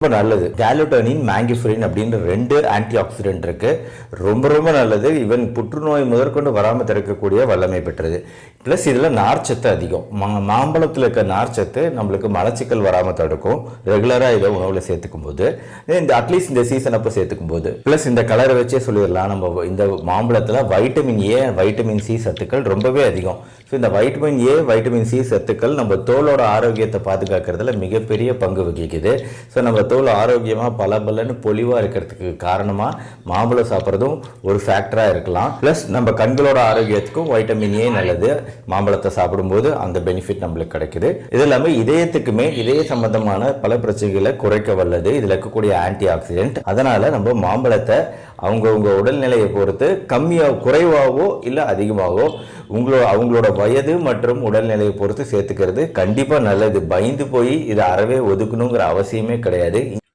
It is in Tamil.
ரொம்ப நல்லது. கேலோட்டோனின், மேங்கிஃபெரின் அப்படின்ற 2 ஆன்டி ஆக்சிடென்ட் இருக்கு. ரொம்ப நல்லது. ஈவன் புற்றுநோய் முதற்கொண்டு வராமல் தடுக்கக்கூடிய வல்லமை பெற்றது. ப்ளஸ் இதில் நார்ச்சத்து அதிகம். மாம்பழத்தில் இருக்க நார்ச்சத்து நம்மளுக்கு மலச்சிக்கல் வராமல் தடுக்கும். ரெகுலராக இதை உணவில் சேர்த்துக்கும் போது, இந்த அட்லீஸ்ட் இந்த சீசன் அப்போ சேர்த்துக்கும் போது, ப்ளஸ் இந்த கலரை வச்சே சொல்லிடலாம், நம்ம இந்த மாம்பழத்தில் வைட்டமின் ஏ, வைட்டமின் சி சத்துக்கள் ரொம்பவே அதிகம். ஸோ இந்த வைட்டமின் ஏ, வைட்டமின் சி சத்துக்கள் நம்ம தோலோட ஆரோக்கியத்தை பாதுகாக்கிறதுல மிகப்பெரிய பங்கு வகிக்குது. ஸோ நம்ம தோல் ஆரோக்கியமாக பலன்னு பொலிவாக இருக்கிறதுக்கு காரணமாக மாம்பழம் சாப்பிட்றதும் ஒரு ஃபேக்டராக இருக்கலாம். ப்ளஸ் நம்ம கண்களோட ஆரோக்கியத்துக்கும் வைட்டமின் ஏ நல்லது. மாம்பழத்தை சாப்பிடும்போது அந்த பெனிஃபிட் நம்மளுக்கு கிடைக்குது. இது இல்லாமல் இதயத்துக்குமே, இதய சம்பந்தமான பல பிரச்சனைகளை குறைக்க வல்லது இதில் இருக்கக்கூடிய ஆன்டி ஆக்சிடென்ட். அதனால நம்ம மாம்பழத்தை அவங்கவுங்க உடல்நிலையை பொறுத்து குறைவாகவோ இல்லை அதிகமாகவோ அவங்களோட வயது மற்றும் உடல்நிலையை பொறுத்து சேர்த்துக்கிறது கண்டிப்பாக நல்லது. பயந்து போய் இதை அறவே ஒதுக்கணுங்கிற அவசியமே கிடையாது.